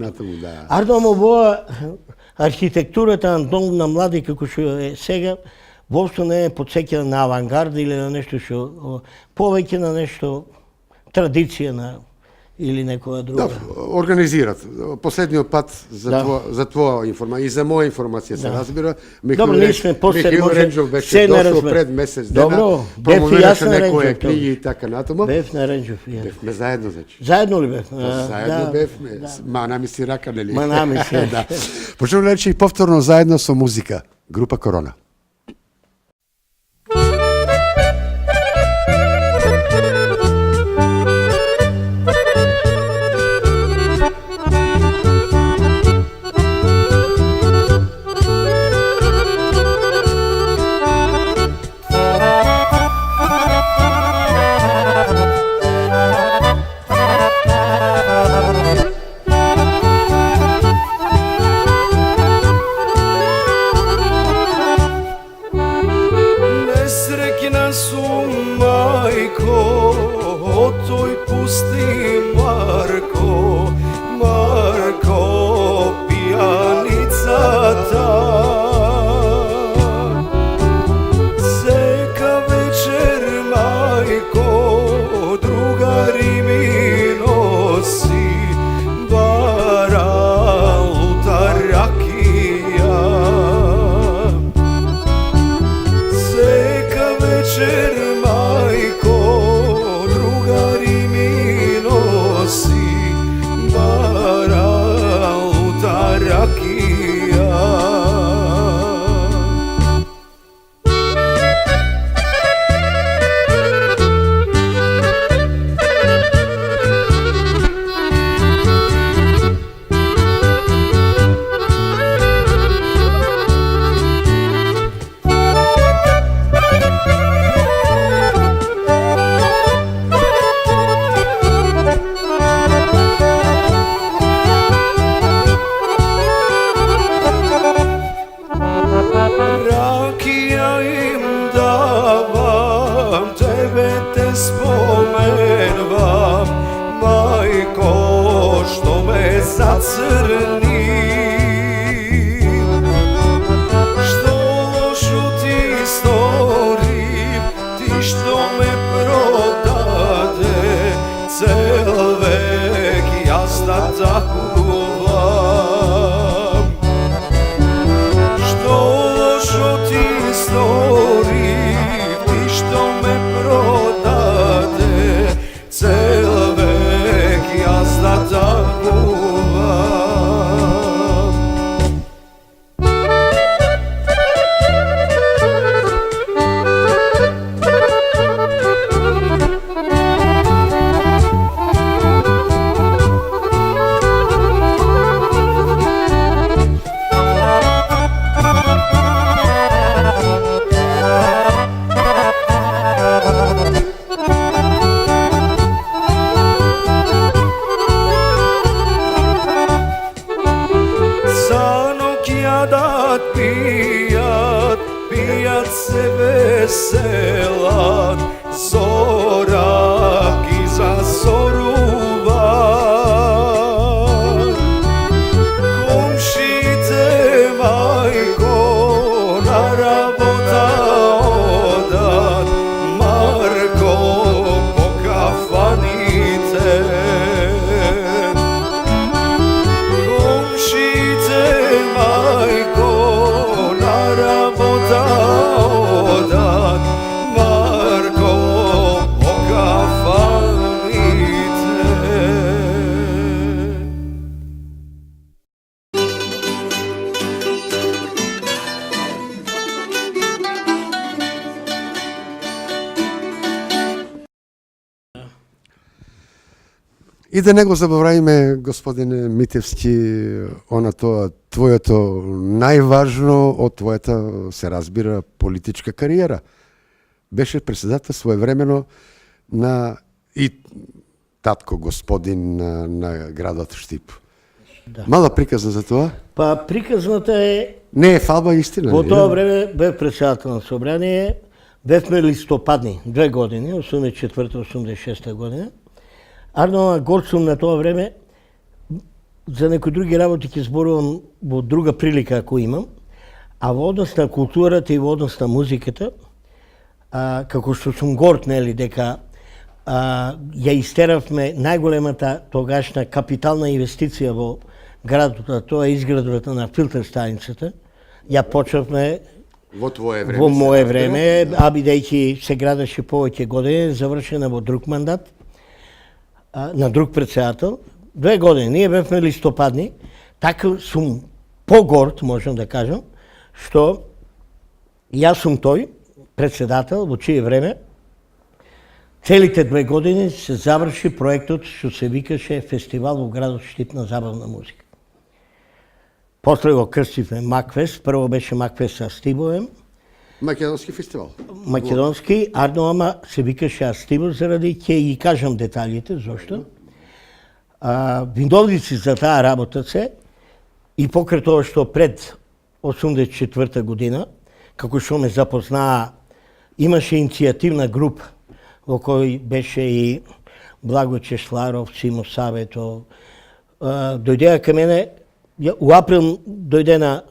Ардомо во архитектурата на Дом на млади како што е сега, воопшто не е подсеќана на авангард или на нешто што повеќе на нешто традиција на или некоја друга. Да, организират. Последниот пат за твоја информација и за моја информација се разбира. Добро, ние сме после Михаил Ренџов беше дошол пред месец дена. Добро, промовираше некоја книги и така натаму. Бев на Ренџов. Бевме заедно, значи. Заедно ли бевме? Заедно бевме. Мана ми си рака, нели? Мана ми си. Да. Почнувам да речи повторно заедно со музика. Група Корона. su majko, otoj pusti Marko, Marko, pijanica ta. Seka večer majko, drugari mi nosi, bara luta rakija. Seka večer majko, drugari mi nosi, bara luta rakija. Rakija im davam, tebe te spomenvam, majko, što me zacrni. Što lošu ti storim, ti što me prodade, cel vek ja sta takuvam. Što lošu ti storim, ti što me prodade, cel vek ja sta takuvam. Jadat pijat, pijat se veselat, zorak iza zoruvan. Komšite majko, na rabota odat, Marko po kafanite. Komšite majko, na rabota odat, Marko po kafanite. И да не го забораваме, господине Митевски, твоето најважно од твојата, се разбира, политичка кариера. Беше председател своевремено на и татко господин на градот Штип. Да. Мала приказна за тоа? Па приказната е, Не е фалба, истина. во не е? тоа време бев председател на собрание, бевме листопадни, 2 години, 84-86 година. Арно горд сум на тоа време, за некои други работи ќе зборувам во друга прилика ако имам, а во однос на културата и во однос на музиката, како што сум горд, нели, дека ја истеравме најголемата тогашна капитална инвестиција во градот, а тоа е изградбата на филтер станицата. Ја почнавме Во твое време. во мое време, а бидејќи се градеше повеќе години, завршена во друг мандат, на друг председател. 2 години, ние бевме листопадни, така сум погорд, можам да кажам, што јас сум тој, председател, во чие време, целите 2 години се заврши проектот што се викаше Фестивал во градот Штип на забавна музика. После го крстивме Макфест, прво беше Макфест со Астибоем, Македонски фестивал. македонски, арно ама се викаше Астибо, заради ќе ги кажам деталите, зошто. Виновници за таа работа се, и покрај тоа што пред 84 година, како што ме запознаа имаше инициативна група, во кој беше и Благо Чешларов, Симо Савето. Дојдеа кај мене, у април дојде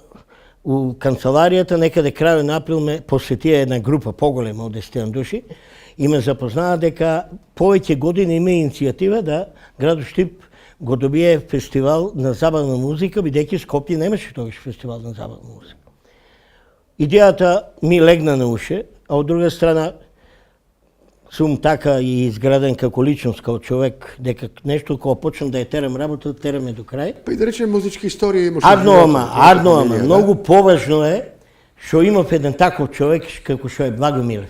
у канцеларијата, некаде крајот на април ме посетија една група поголема од 10 души и ме запознаа дека повеќе години има иницијатива да градот Штип го добие фестивал на забавна музика, бидејќи Скопје немаше тогаш фестивал на забавна музика. Идејата ми легна на уше, а од друга страна сум така и изграден како личност, како човек, дека нешто кога почнам да ја терам работа, тераме до крај. Па и да речем музички истории може Арно, многу поважно е што имав еден таков човек како што е Благо Милев.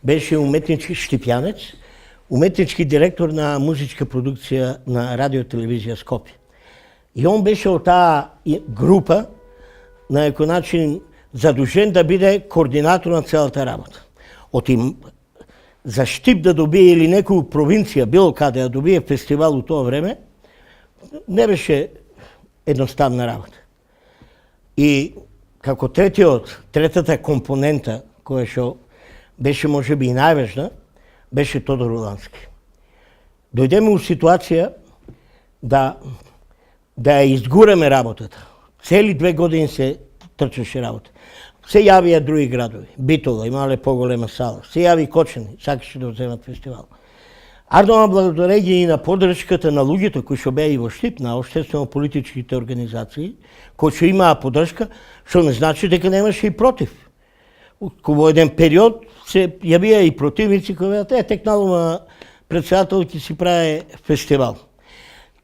Беше уметнички штипјанец, уметнички директор на музичка продукција на радио телевизија Скопје. И он беше од таа група на некој начин задушен да биде координатор на целата работа. За Штип да добие или некоја провинција, било каде да добие фестивал у тоа време, не беше едноставна работа. И како третата компонента, која што беше можеби и најважна, беше Тодор Улански. Дојдеме у ситуација да ја изгураме работата. Цели 2 години се трчаше работа. Се јавија други градови. Битола имале поголема сала. Се јави Кочани, сакаше да земат фестивал. Ардома благодарение и на поддршката на луѓето кои што беа и во Штип, на општествено-политичките организации, кои што имаа поддршка, што не значи дека немаше и против. Во еден период се јавија и противници кои беа текналума председател ќе си прави фестивал.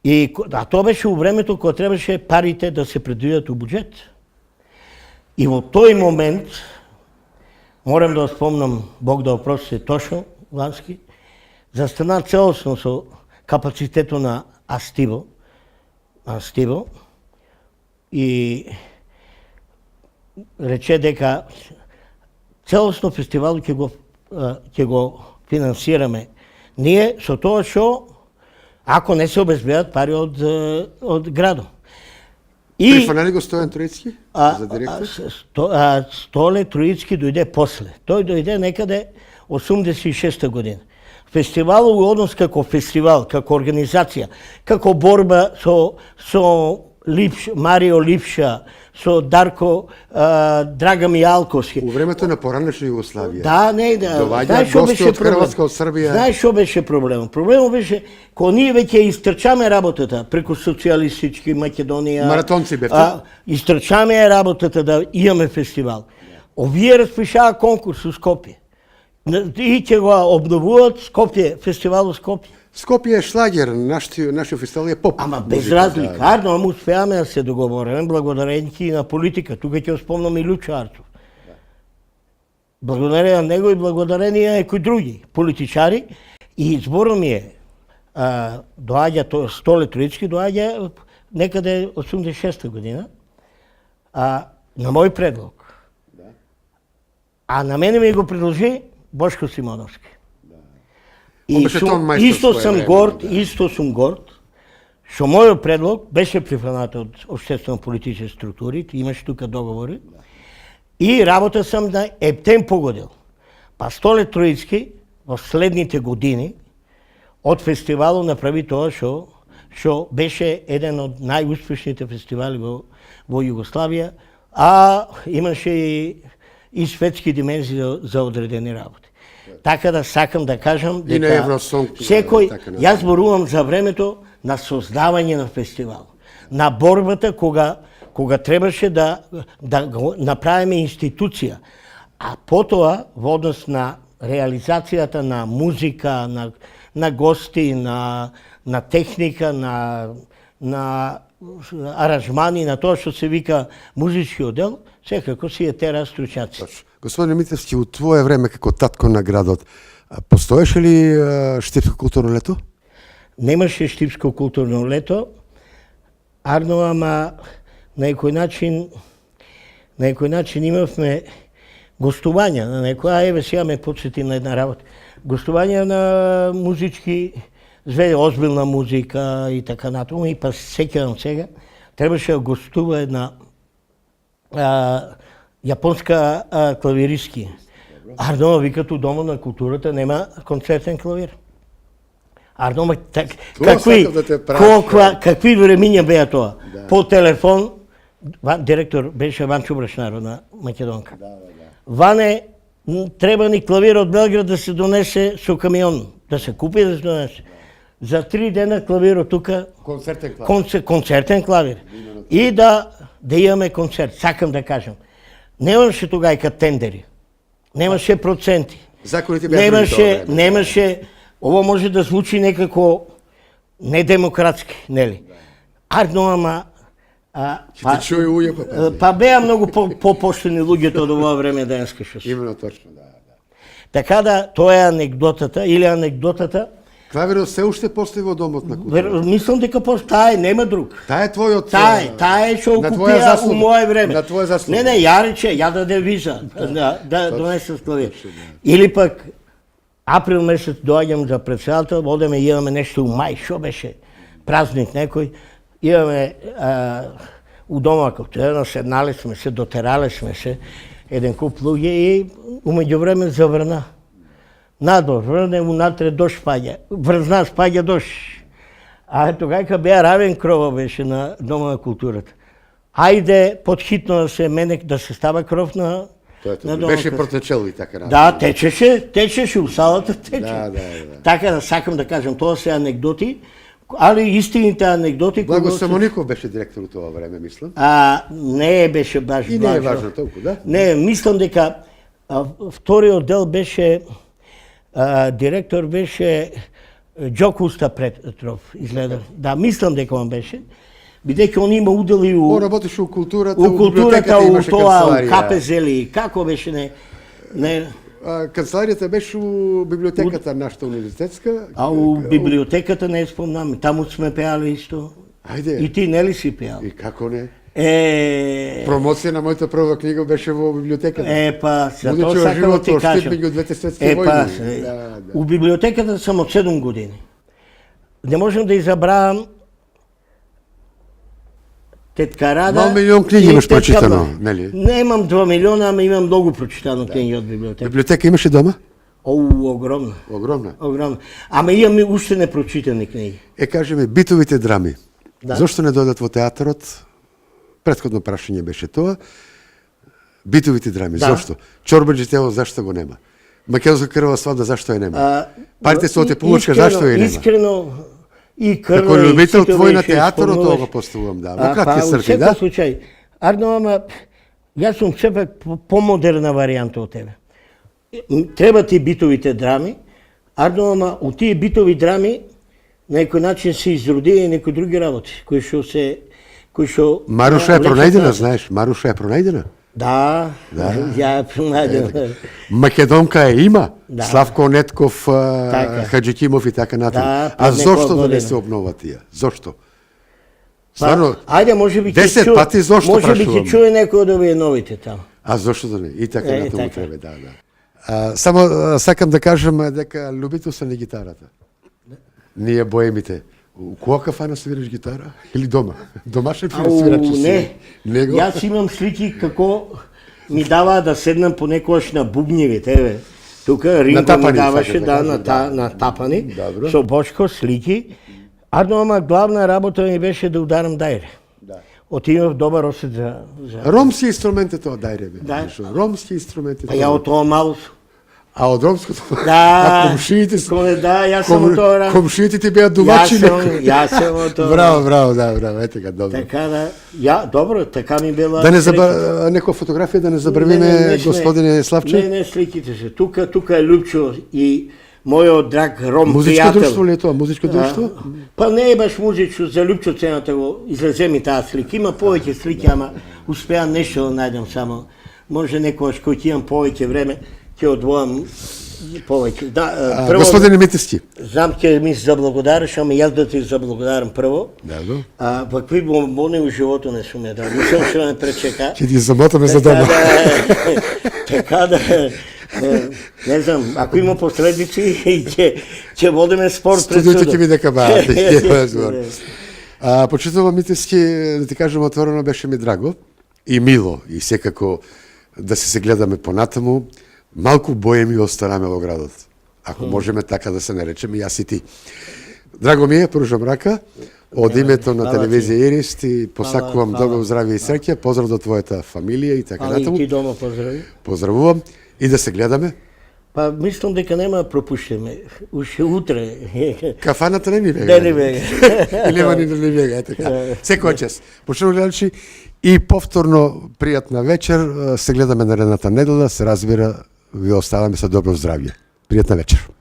А тоа беше у времето кога требаше парите да се предвидат у буџет. И во тој момент, морам да спомнам, Бог да опрости Тошо Лански, застана целосно со капацитето на Астиво и рече дека целосно фестивал ќе го финансираме ние со тоа што ако не се обезбедат пари од градот. Прифана ли го Стојан Троицки за директор? Столе Троицки дојде после. Тој дојде некаде 86 година. Фестивалот во однос како фестивал, како организација, како борба со Марио Липша, со Дарко Драгами Алковски. У времето на поранешна Југославија. Знаеш што беше проблем? Знаеш што беше проблем? Проблемот беше кога ние веќе истрчаме работата преку социјалистички Македонија. Маратонци бевте. Истрчаме работата да имаме фестивал. Овие распишаа конкурс у Скопје. И ќе го обновуваат Скопје, фестивалот Скопје. Скопје е шлагер, нашиот фестивал е поп. Ама без разлика, ама успеаме да се договориме благодарение на политика. Тука ќе спомнам и Лучо Арцов. Благодарение на него и благодарение на некои други политичари. И изборот ми е, доаѓа Столе Троицки, доаѓа некаде 86-та година, на мој предлог. А на мене ми го предложи Бошко Симоновски. Исто сум горд, што мојот предлог беше прифанат од општествено-политички структури, имаше тука договори, и работа сам на ептен погодил. Па Столе Троицки во следните години од фестивалот направи тоа што беше еден од најуспешните фестивали во Југославија, а имаше и светски димензии за одредени работи. Така да сакам да кажам дека секој, јас зборувам за времето на создавање на фестивал, на борбата кога требаше да го направиме институција, а потоа во однос на реализацијата на музика, на гости, на техника, на аранжмани, на тоа што се вика музички оддел, секако си е тера стручњаци. Господине Митевски, у твое време како татко на градот, постоеше ли Штипско културно лето? Немаше Штипско културно лето, Арно, ама на некој начин имавме гостувања на некоја, еве сега ме подсети на една работа. Гостувања на музички звезди, озбилна музика и така натаму, и па сеќавам сега, требаше да гостува една јапонска клавиристки Ардома вика, у Дома на културата нема концертен клавир. Ардома, какви времиња беа тоа? По телефон, директор беше Ванчо Брашнаро на Македонка. Ване, треба ни клавир од Белград да се донесе со камион, да се купи да се донесе. За 3 дена клавир од тука, концертен клавир. И да имаме концерт, сакам да кажам. Немаше тогајка тендери, немаше проценти, немаше, ово може да звучи некако недемократски, нели? Ама па беа многу по-поштени луѓето од ова време денеска што се. Именно точно, да. Така да, тоа е анегдотата. Клавирот се уште постои во Домот на култура. Мислам дека таа нема друг. Таа е твојот... Таа е што окупија у моје време. На твоја заслуга. Не, ја рече, ја даде виза, да донесе клавир. Или пак, април месец доаѓам за председател, одеме и имаме нешто у мај, што беше? Празник некој. Имаме у Дома култура, седнале сме се, дотерале сме се, еден куп луѓе и умеѓу време заврна. Надор, врне унатре дожд паѓа, врзна спаѓа дожд. А тогајка беа равен крова беше на Дома на културата. Ајде подхитно да се менек, да се става кров на Дома. Беше протечел и така. Да, течеше у салата, тече. Да. Така да сакам да кажам, тоа се анегдоти, али истините анегдоти... Благо Самоников беше директор у тоа време, мислам. Не беше баш важно. И не е важно толку, да? Не, мислам дека вториот дел беше директор беше Джокуста Петров, изгледа. Да, мислам дека он беше. Бидејќи он има удел и у... Он работеше у културата, у културата, у тоа, у КПЗ ли, како беше, не... Канцеларијата беше у библиотеката нашата универзитетска. А у библиотеката не спомнам, таму сме пеали исто. Ајде. И ти нели си пеал? И како не? Промоција на мојата прва книга беше во библиотеката. За тоа сакам да ти кажам. Меѓу двете светски војни. У библиотеката сам од 7 години. Не можам да забравам Тетка Рада. 2 милион книги имаш прочитано, нели? Не имам 2 милиона, ама имам многу прочитано книги од библиотека. Библиотека имаше дома? Огромна. Огромна. Ама имаме уште непрочитани книги. Кажи ми, битовите драми. Да. Зошто не дојдат во театарот? Претходно прашање беше тоа. Битовите драми, зошто? Чорбаџи тело, зашто го нема? Македонска крва свадба, зашто ја нема? Парите со те получка, зашто ја нема? Искрено, и крва, како любител и твој на театарот, тоа го поставувам, да. Во кратки срки, да? Во случај, Ардно, ама, јас сум сепак помодерна варијанта од тебе. Треба ти битовите драми, Ардно, ама, у тие битови драми, на некој начин се изроди и некои други работи, кои што Маруша е пронајдена, знаеш, Маруша е пронајдена. Да, ја е пронајдена. Македонка има, Славко Нетков, Хаджикимов и така натаму. А зошто да не се обнова тие? Зошто? Стварно, 10 пати зошто прашувам. Може би ќе чуе некој од овие новите таму. А зошто да не? И така натаму треба, да. Само сакам да кажам дека любител сум на гитарата. Ние боемите. У која кафана свираш гитара? Или дома? Домашен свирач си? Не. Јас имам слики како ми даваа да седнам понекогаш на бубњевите, еве. Тука Ринго ми даваше на тапани, со Бошко слики. Ама главна работа ми беше да ударам дајре. Отидов добар осет за... Ромски инструмент е тоа дајре, бе. Ромски инструмент е тоа. Ја од тоа мало. А од ромското? Да. Комшиите си? Да, јас сум од тоа. Комшиите ти беа домачини. Јас сум од тоа. Браво, ете га, добро. Така да, добро, така ми била... Да не некоја фотографија да не забравиме, господине Славче? Не, сликите се. Тука е Лупчо и мојот драг ром пријател. Музичко друштво ли е тоа? Музичко друштво? Па не е баш музичко, за Лупчо цената го излезе ми таа слика. Има повеќе слики, ама успеам нешто да најдам само. Може некојаш кој ќе имам повеќе време, ќе одвојам повеќе. Господине Митевски. Знам ќе ми се заблагодариш, ама јас да ти заблагодарам прво. Да. Какви бомбони у живото не сум ја дал. Мислам што ме пречека. Ќе ти замотаме за дома. Така да, не знам, ако има последици, ќе водиме спор пред судот. Студиото ќе биде кабаат. Почитувам Митевски, да ти кажам отворено, беше ми драго и мило и секако да се гледаме понатаму. малку боеми останаме во градот. Ако можеме така да се наречеме, јас и ти. Драго ми е, пружам рака, од името на Фала ти. телевизија Ирис ти посакувам Фала. добро здравје и среќа, поздрав до твојата фамилија и така Али и натаму. ти дома поздрави. Поздравувам и да се гледаме. Па мислам дека нема да пропуштиме. Уште утре. Кафаната не ни бега. Не ни бега. И нема ни да ни бега, е така. Секој час. Почнемо гледачи и повторно пријатна вечер. Се гледаме наредната недела, се разбира, ви оставаме со добро здравје. Пријатна вечер.